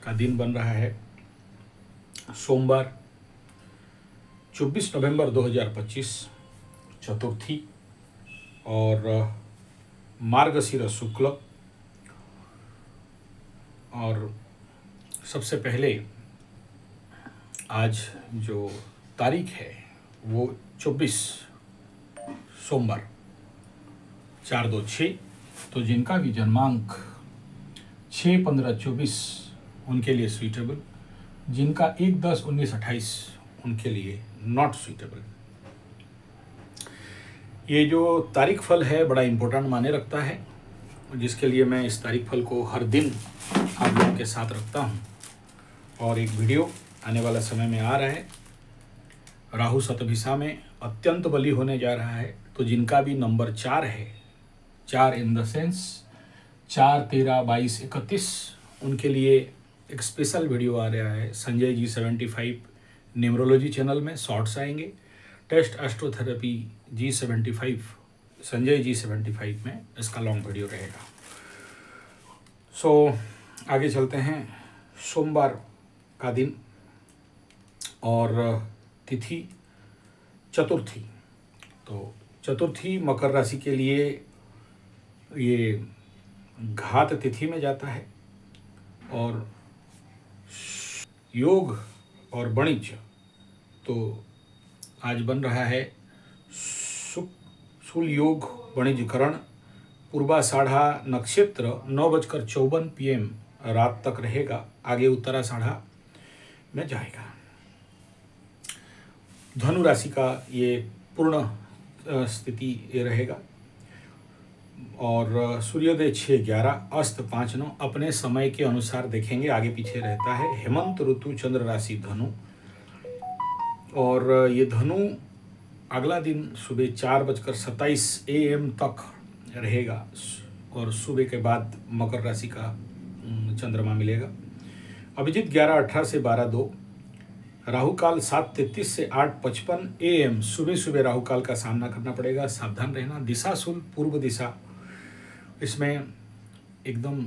का दिन बन रहा है सोमवार 24 नवंबर 2025 चतुर्थी और मार्गशीर शुक्ल। और सबसे पहले आज जो तारीख है वो 24 सोमवार 4-2-6, तो जिनका भी जन्मांक 6, 15, 24 उनके लिए सूटेबल, जिनका 1, 10, 19, 28 उनके लिए नॉट सूटेबल। ये जो तारीख फल है बड़ा इम्पोर्टेंट माने रखता है, जिसके लिए मैं इस तारीख फल को हर दिन आप लोगों के साथ रखता हूँ। और एक वीडियो आने वाला समय में आ रहा है, राहु शतभिषा में अत्यंत बली होने जा रहा है। तो जिनका भी नंबर 4 है, 4 इन द सेंस 4, 13, 22, 31, उनके लिए एक स्पेशल वीडियो आ रहा है संजय जी 75 न्यूमरोलॉजी चैनल में। शॉर्ट्स आएंगे टेस्ट एस्ट्रोथेरेपी G75 संजय G75 में, इसका लॉन्ग वीडियो रहेगा। सो आगे चलते हैं। सोमवार का दिन और तिथि चतुर्थी। तो चतुर्थी मकर राशि के लिए ये घात तिथि में जाता है और योग और वाणिज्य तो आज बन रहा है शूल योग वाणिज्यकरण। पूर्वाषाढ़ा नक्षत्र 9:54 PM रात तक रहेगा, आगे उत्तराषाढ़ा में जाएगा। धनु राशि का ये पूर्ण स्थिति ये रहेगा और सूर्योदय 6:11 अस्त 5:09 अपने समय के अनुसार देखेंगे, आगे पीछे रहता है। हेमंत ऋतु चंद्र राशि धनु, और ये धनु अगला दिन सुबह 4:27 AM तक रहेगा और सुबह के बाद मकर राशि का चंद्रमा मिलेगा। अभिजीत 11:18 से 12:02, राहु काल 7:33 से 8:55 AM सुबह सुबह राहु काल का सामना करना पड़ेगा, सावधान रहना। दिशा शूल पूर्व दिशा, इसमें एकदम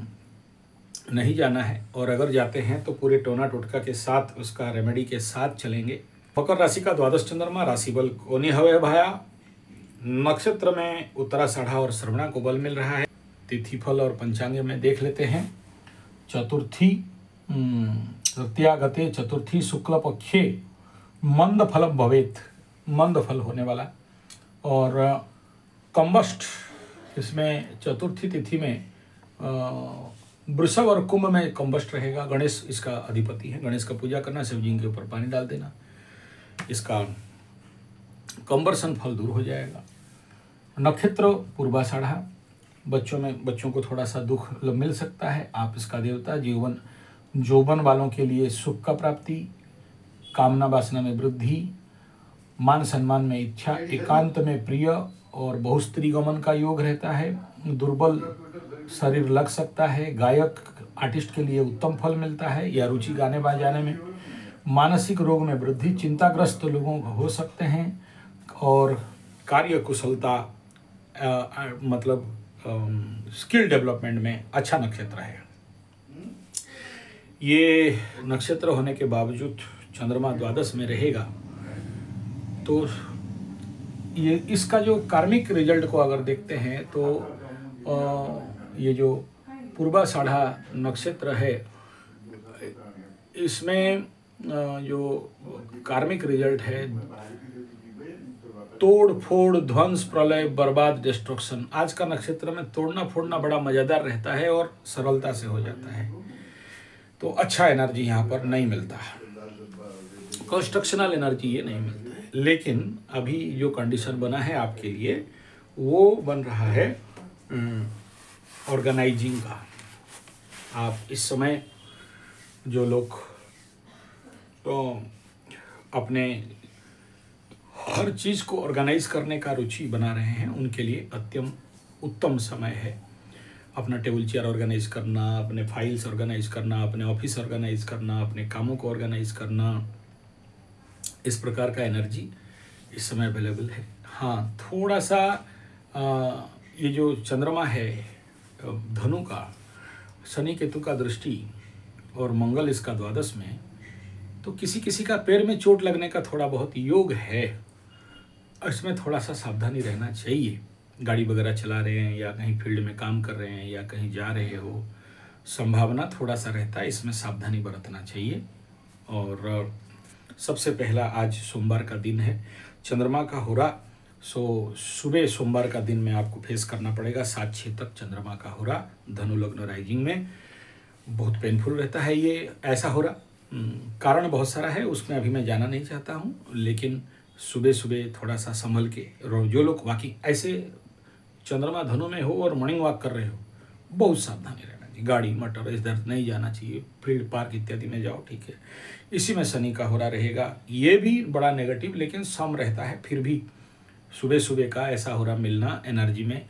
नहीं जाना है, और अगर जाते हैं तो पूरे टोना टोटका के साथ उसका रेमेडी के साथ चलेंगे। मकर राशि का द्वादश चंद्रमा, राशि बल कोनी हवे भाया, नक्षत्र में उत्तराषाढ़ा और श्रवणा को बल मिल रहा है। तिथि फल और पंचांग में देख लेते हैं। चतुर्थी तृतीयागते चतुर्थी शुक्ल पक्षे मंद फलम भवेत, मंद फल होने वाला। और कंबस्ट, इसमें चतुर्थी तिथि में वृषभ और कुंभ में कंबस्ट रहेगा। गणेश इसका अधिपति है, गणेश का पूजा करना, शिव जी के ऊपर पानी डाल देना, इसका कंबर्सन फल दूर हो जाएगा। नक्षत्र पूर्वाषाढ़ा, बच्चों को थोड़ा सा दुख मिल सकता है, आप इसका देवता। यौवन वालों के लिए सुख का प्राप्ति, कामना वासना में वृद्धि, मान सम्मान में इच्छा, एकांत में प्रिय और बहुस्त्री गमन का योग रहता है। दुर्बल शरीर लग सकता है। गायक आर्टिस्ट के लिए उत्तम फल मिलता है या रुचि गाने बजाने में। मानसिक रोग में वृद्धि, चिंताग्रस्त लोगों को हो सकते हैं। और कार्य कुशलता मतलब स्किल डेवलपमेंट में अच्छा नक्षत्र है। ये नक्षत्र होने के बावजूद चंद्रमा द्वादश में रहेगा, तो ये इसका जो कार्मिक रिजल्ट को अगर देखते हैं तो ये जो पूर्वाषाढ़ा नक्षत्र है, इसमें जो कार्मिक रिजल्ट है तोड़ फोड़, ध्वंस, प्रलय, बर्बाद, डिस्ट्रक्शन। आज का नक्षत्र में तोड़ना फोड़ना बड़ा मज़ेदार रहता है और सरलता से हो जाता है, तो अच्छा एनर्जी यहाँ पर नहीं मिलता है, कंस्ट्रक्शनल एनर्जी ये नहीं मिलता है। लेकिन अभी जो कंडीशन बना है आपके लिए, वो बन रहा है ऑर्गेनाइजिंग का। आप इस समय जो लोग तो अपने हर चीज़ को ऑर्गेनाइज करने का रुचि बना रहे हैं, उनके लिए अत्यंत उत्तम समय है। अपना टेबल चेयर ऑर्गेनाइज करना, अपने फाइल्स ऑर्गेनाइज करना, अपने ऑफिस ऑर्गेनाइज करना, अपने कामों को ऑर्गेनाइज करना, इस प्रकार का एनर्जी इस समय अवेलेबल है। हाँ, थोड़ा सा ये जो चंद्रमा है धनु का, शनि केतु का दृष्टि और मंगल इसका द्वादश में, तो किसी किसी का पैर में चोट लगने का थोड़ा बहुत योग है। इसमें थोड़ा सा सावधानी रहना चाहिए। गाड़ी वगैरह चला रहे हैं या कहीं फील्ड में काम कर रहे हैं या कहीं जा रहे हो, संभावना थोड़ा सा रहता है, इसमें सावधानी बरतना चाहिए। और सबसे पहला आज सोमवार का दिन है, चंद्रमा का होरा, सो सुबह सोमवार का दिन में आपको फेस करना पड़ेगा 7-6 तक चंद्रमा का होरा धनु लग्न राइजिंग में। बहुत पेनफुल रहता है ये ऐसा होरा। कारण बहुत सारा है, उसमें अभी मैं जाना नहीं चाहता हूँ, लेकिन सुबह सुबह थोड़ा सा संभल के, जो लोग वाकई ऐसे चंद्रमा धनु में हो और मॉर्निंग वॉक कर रहे हो, बहुत सावधानी रहना चाहिए। गाड़ी मटर इधर नहीं जाना चाहिए, फील्ड पार्क इत्यादि में जाओ, ठीक है। इसी में शनि का होरा रहेगा, ये भी बड़ा नेगेटिव लेकिन सम रहता है। फिर भी सुबह सुबह का ऐसा होरा मिलना एनर्जी में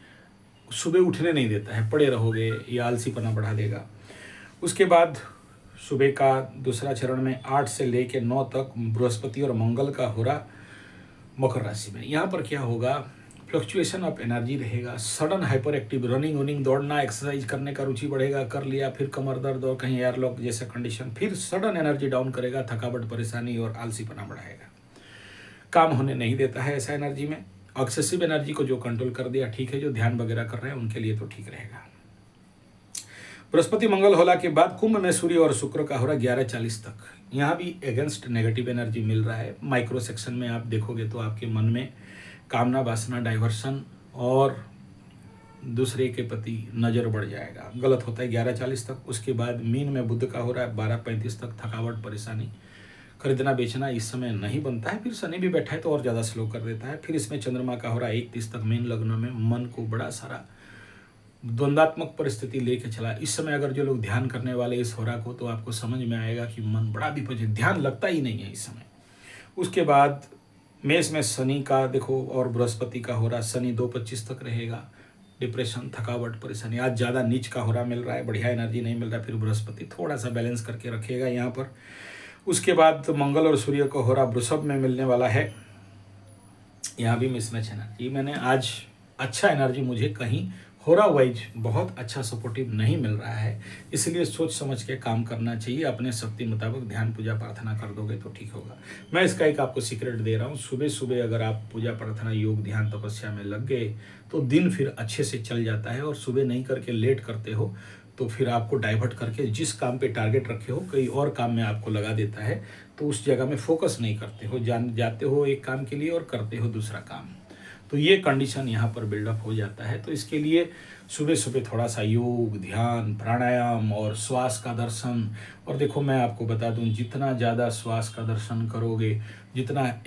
सुबह उठने नहीं देता है, पड़े रहोगे या आलसीपना बढ़ा देगा। उसके बाद सुबह का दूसरा चरण में 8 से लेकर 9 तक बृहस्पति और मंगल का होरा मकर राशि में। यहाँ पर क्या होगा, फ्लक्चुएशन ऑफ एनर्जी रहेगा, सडन हाइपर एक्टिव, रनिंग वनिंग दौड़ना एक्सरसाइज करने का रुचि बढ़ेगा, कर लिया फिर कमर दर्द और कहीं एयरलॉक जैसा कंडीशन, फिर सडन एनर्जी डाउन करेगा, थकावट परेशानी और आलसीपना बढ़ाएगा, काम होने नहीं देता है ऐसा एनर्जी में। एक्सेसिव एनर्जी को जो कंट्रोल कर दिया ठीक है, जो ध्यान वगैरह कर रहे हैं उनके लिए तो ठीक रहेगा। बृहस्पति मंगल होला के बाद कुंभ में सूर्य और शुक्र का हो रहा 11:40 तक। यहाँ भी अगेंस्ट नेगेटिव एनर्जी मिल रहा है। माइक्रो सेक्शन में आप देखोगे तो आपके मन में कामना वासना डाइवर्सन और दूसरे के प्रति नज़र बढ़ जाएगा, गलत होता है 11:40 तक। उसके बाद मीन में बुध का हो रहा है 12:35 तक, थकावट परेशानी, खरीदना बेचना इस समय नहीं बनता है। फिर शनि भी बैठा है तो और ज़्यादा स्लो कर देता है। फिर इसमें चंद्रमा का हो रहा है 1:30 तक मीन लग्न में, मन को बड़ा सारा द्वंद्वात्मक परिस्थिति लेके चला। इस समय अगर जो लोग ध्यान करने वाले इस होरा को, तो आपको समझ में आएगा कि मन बड़ा विपरीत, ध्यान लगता ही नहीं है इस समय। उसके बाद मेष में शनि का देखो और बृहस्पति का होरा, शनि 2:25 तक रहेगा, डिप्रेशन, थकावट, परेशानी। आज ज़्यादा नीच का होरा मिल रहा है, बढ़िया एनर्जी नहीं मिल रहा है। फिर बृहस्पति थोड़ा सा बैलेंस करके रखेगा यहाँ पर। उसके बाद मंगल और सूर्य का होरा वृषभ में मिलने वाला है, यहाँ भी मिसमैच एनर्जी। मैंने आज अच्छा एनर्जी मुझे कहीं होरा वाइज बहुत अच्छा सपोर्टिव नहीं मिल रहा है, इसलिए सोच समझ के काम करना चाहिए। अपने शक्ति मुताबिक ध्यान पूजा प्रार्थना कर दोगे तो ठीक होगा। मैं इसका एक आपको सीक्रेट दे रहा हूँ, सुबह सुबह अगर आप पूजा प्रार्थना योग ध्यान तपस्या में लग गए तो दिन फिर अच्छे से चल जाता है। और सुबह नहीं करके लेट करते हो तो फिर आपको डाइवर्ट करके जिस काम पे टारगेट रखे हो कई और काम में आपको लगा देता है, तो उस जगह में फोकस नहीं करते हो, जाते हो एक काम के लिए और करते हो दूसरा काम। तो ये कंडीशन यहाँ पर बिल्डअप हो जाता है। तो इसके लिए सुबह सुबह थोड़ा सा योग, ध्यान, प्राणायाम और श्वास का दर्शन। और देखो मैं आपको बता दूं, जितना ज़्यादा श्वास का दर्शन करोगे, जितना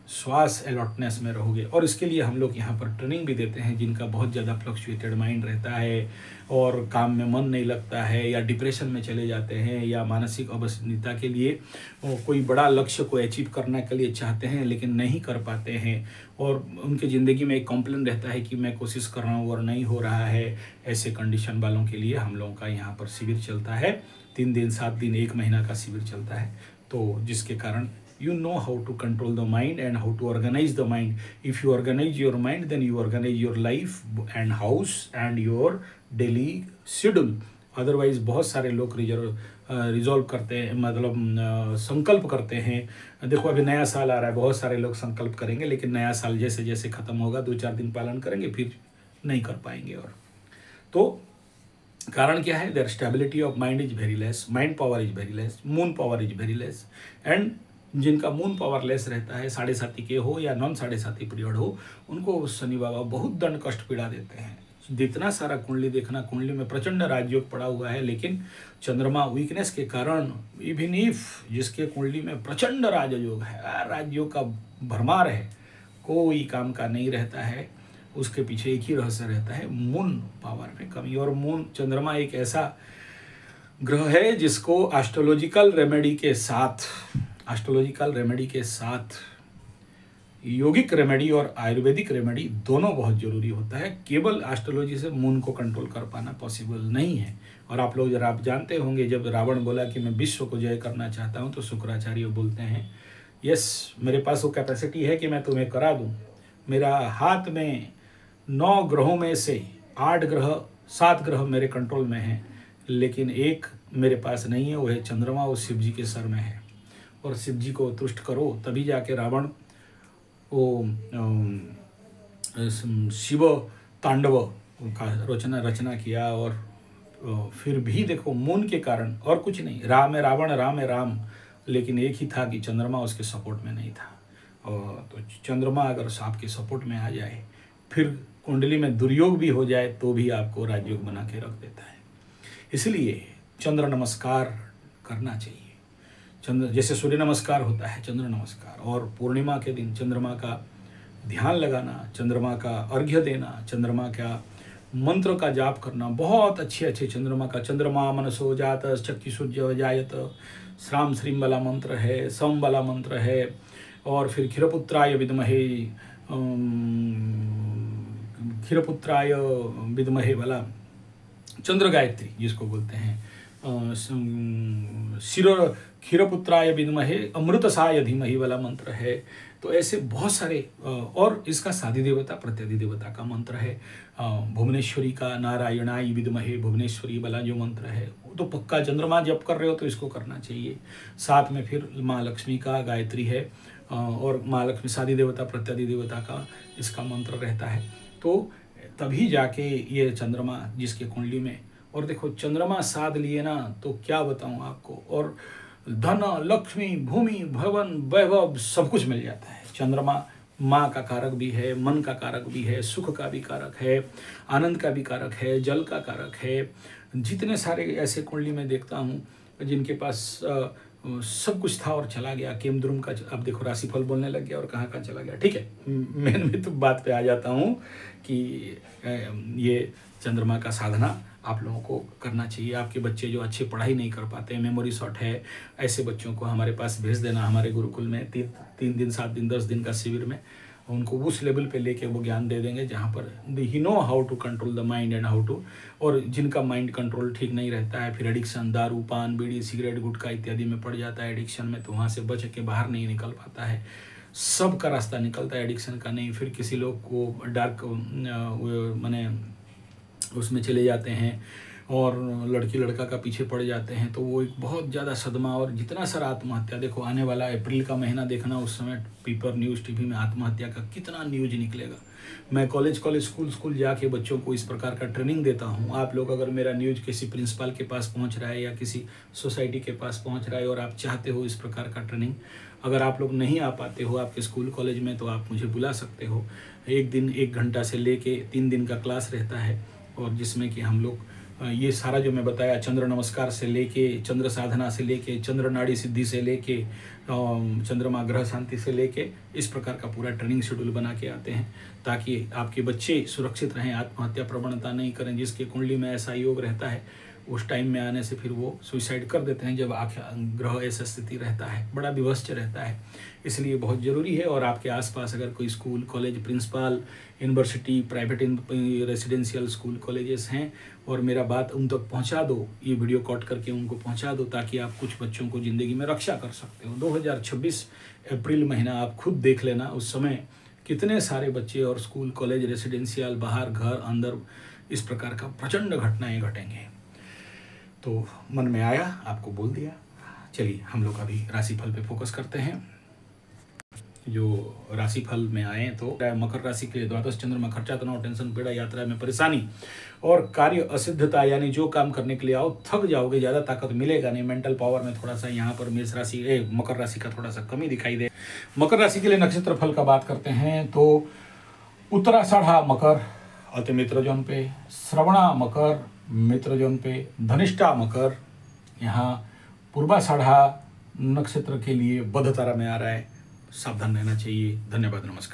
श्वास अलर्टनेस में रहोगे। और इसके लिए हम लोग यहाँ पर ट्रेनिंग भी देते हैं, जिनका बहुत ज़्यादा फ्लक्चुएटेड माइंड रहता है और काम में मन नहीं लगता है या डिप्रेशन में चले जाते हैं या मानसिक अवस्थिरता के लिए कोई बड़ा लक्ष्य को अचीव करने के लिए चाहते हैं लेकिन नहीं कर पाते हैं, और उनके ज़िंदगी में एक कॉम्प्लेन रहता है कि मैं कोशिश कर रहा हूँ और नहीं हो रहा है। ऐसे कंडीशन वालों के लिए हम लोगों का यहाँ पर शिविर चलता है, 3 दिन 7 दिन 1 महीना का शिविर चलता है। तो जिसके कारण you know how to control the mind and how to organize the mind. If you organize your mind, then you organize your life and house and your daily schedule. Otherwise बहुत सारे लोग रिजॉल्व करते हैं, मतलब संकल्प करते हैं। देखो अभी नया साल आ रहा है, बहुत सारे लोग संकल्प करेंगे लेकिन नया साल जैसे जैसे ख़त्म होगा 2-4 दिन पालन करेंगे फिर नहीं कर पाएंगे। और तो कारण क्या है, there stability of mind is very less, mind power is very less, moon power is very less. And जिनका मून पावर लेस रहता है, 7.5 के हो या नॉन 7.5 पीरियड हो, उनको शनि बाबा बहुत दंड कष्ट पीड़ा देते हैं। जितना सारा कुंडली देखना, कुंडली में प्रचंड राजयोग पड़ा हुआ है, लेकिन चंद्रमा वीकनेस के कारण, इवन इफ जिसके कुंडली में प्रचंड राजयोग है, राजयोग का भरमार है, कोई काम का नहीं रहता है। उसके पीछे एक ही रहस्य रहता है, मून पावर में कमी। और मून, चंद्रमा एक ऐसा ग्रह है जिसको एस्ट्रोलॉजिकल रेमेडी के साथ योगिक रेमेडी और आयुर्वेदिक रेमेडी दोनों बहुत जरूरी होता है। केवल एस्ट्रोलॉजी से मून को कंट्रोल कर पाना पॉसिबल नहीं है। और आप लोग जरा आप जानते होंगे, जब रावण बोला कि मैं विश्व को जय करना चाहता हूं, तो शुक्राचार्य बोलते हैं यस, मेरे पास वो कैपेसिटी है कि मैं तुम्हें करा दूं। मेरा हाथ में 9 ग्रहों में से 8 ग्रह 7 ग्रह मेरे कंट्रोल में हैं, लेकिन एक मेरे पास नहीं है, वो है चंद्रमा, वो शिव जी के सर में है। और शिव जी को तुष्ट करो तभी जाके रावण वो शिव तांडव का रचना किया। और फिर भी देखो मून के कारण, और कुछ नहीं, राम है रावण, राम है राम, लेकिन एक ही था कि चंद्रमा उसके सपोर्ट में नहीं था। और तो चंद्रमा अगर आपके सपोर्ट में आ जाए, फिर कुंडली में दुर्योग भी हो जाए तो भी आपको राजयोग बना के रख देता है। इसलिए चंद्र नमस्कार करना चाहिए। चंद्र जैसे सूर्य नमस्कार होता है, चंद्र नमस्कार, और पूर्णिमा के दिन चंद्रमा का ध्यान लगाना, चंद्रमा का अर्घ्य देना, चंद्रमा का मंत्र का जाप करना, बहुत अच्छे अच्छे चंद्रमा का, चंद्रमा मनसो जात चक्षु सूर्य जायत, श्राम श्रीम वाला मंत्र है, सम वाला मंत्र है, और फिर क्षीरपुत्राय विद्महे वाला चंद्र गायत्री जिसको बोलते हैं, क्षीरपुत्राय विद्महे अमृतसाय धीमहि वाला मंत्र है। तो ऐसे बहुत सारे, और इसका साधि देवता प्रत्यधि देवता का मंत्र है, भुवनेश्वरी का नारायणाई विद्महे भुवनेश्वरी वाला जो मंत्र है, वो तो पक्का चंद्रमा जप कर रहे हो तो इसको करना चाहिए। साथ में फिर माँ लक्ष्मी का गायत्री है, और माँ लक्ष्मी साधि देवता प्रत्यधि देवता का इसका मंत्र रहता है। तो तभी जाके ये चंद्रमा जिसके कुंडली में, और देखो चंद्रमा साध लिए ना तो क्या बताऊं आपको, और धन लक्ष्मी भूमि भवन वैभव सब कुछ मिल जाता है। चंद्रमा माँ का कारक भी है, मन का कारक भी है, सुख का भी कारक है, आनंद का भी कारक है, जल का कारक है। जितने सारे ऐसे कुंडली में देखता हूँ जिनके पास सब कुछ था और चला गया। केमद्रुम का अब देखो राशिफल बोलने लग गया और कहाँ कहाँ चला गया। ठीक है, मैं तो बात पे आ जाता हूँ कि ये चंद्रमा का साधना आप लोगों को करना चाहिए। आपके बच्चे जो अच्छी पढ़ाई नहीं कर पाते, मेमोरी शॉर्ट है, ऐसे बच्चों को हमारे पास भेज देना। हमारे गुरुकुल में 3 दिन 7 दिन 10 दिन का शिविर में उनको उस लेवल पे लेके वो ज्ञान दे देंगे जहाँ पर ही know how to control the mind and how to. और जिनका माइंड कंट्रोल ठीक नहीं रहता है, फिर एडिक्शन, दारू पान बीड़ी सिगरेट गुटखा इत्यादि में पड़ जाता है एडिक्शन में, तो वहाँ से बच के बाहर नहीं निकल पाता है। सब का रास्ता निकलता है, एडिक्शन का नहीं। फिर किसी लोग को डार्क माने उसमें चले जाते हैं और लड़की लड़का का पीछे पड़ जाते हैं, तो वो एक बहुत ज़्यादा सदमा। और जितना सारा आत्महत्या देखो आने वाला अप्रैल का महीना देखना, उस समय पेपर न्यूज़ टीवी में आत्महत्या का कितना न्यूज निकलेगा। मैं कॉलेज स्कूल जाके बच्चों को इस प्रकार का ट्रेनिंग देता हूँ। आप लोग अगर मेरा न्यूज किसी प्रिंसिपल के पास पहुँच रहा है या किसी सोसाइटी के पास पहुँच रहा है और आप चाहते हो इस प्रकार का ट्रेनिंग, अगर आप लोग नहीं आ पाते हो आपके स्कूल कॉलेज में, तो आप मुझे बुला सकते हो। 1 घंटा से लेके 3 दिन का क्लास रहता है, और जिसमें कि हम लोग ये सारा जो मैं बताया, चंद्र नमस्कार से लेके, चंद्र साधना से लेके, चंद्र नाड़ी सिद्धि से लेके, चंद्रमा ग्रह शांति से लेके, इस प्रकार का पूरा ट्रेनिंग शेड्यूल बना के आते हैं ताकि आपके बच्चे सुरक्षित रहें, आत्महत्या प्रवणता नहीं करें। जिसके कुंडली में ऐसा योग रहता है उस टाइम में आने से फिर वो सुसाइड कर देते हैं, जब ग्रह ऐसा स्थिति रहता है, बड़ा विभत्स रहता है। इसलिए बहुत ज़रूरी है। और आपके आसपास अगर कोई school college principal university private residential school colleges हैं और मेरा बात उन तक पहुंचा दो, ये वीडियो कॉट करके उनको पहुंचा दो, ताकि आप कुछ बच्चों को ज़िंदगी में रक्षा कर सकते हो। 2026 अप्रैल महीना आप खुद देख लेना, उस समय कितने सारे बच्चे और स्कूल कॉलेज रेसिडेंशियल बाहर घर अंदर इस प्रकार का प्रचंड घटनाएं घटेंगे। तो मन में आया, आपको बोल दिया। चलिए हम लोग अभी राशिफल पे फोकस करते हैं। जो राशिफल में आए तो मकर राशि के लिए द्वादश चंद्र में खर्चा, तनाव, टेंशन, पीड़ा, यात्रा में परेशानी और कार्य असिद्धता, यानी जो काम करने के लिए आओ थक जाओगे, ज़्यादा ताकत मिलेगा नहीं। मेंटल पावर में थोड़ा सा यहाँ पर मकर राशि का थोड़ा सा कमी दिखाई दे। मकर राशि के लिए नक्षत्र फल का बात करते हैं तो उत्तराषाढ़ा मकर अति मित्र जोन पे, श्रवणा मकर मित्र जोन पे, धनिष्ठा मकर, यहाँ पूर्वाषाढ़ा नक्षत्र के लिए बध तारा में आ रहा है, सावधान रहना चाहिए। धन्यवाद, नमस्कार।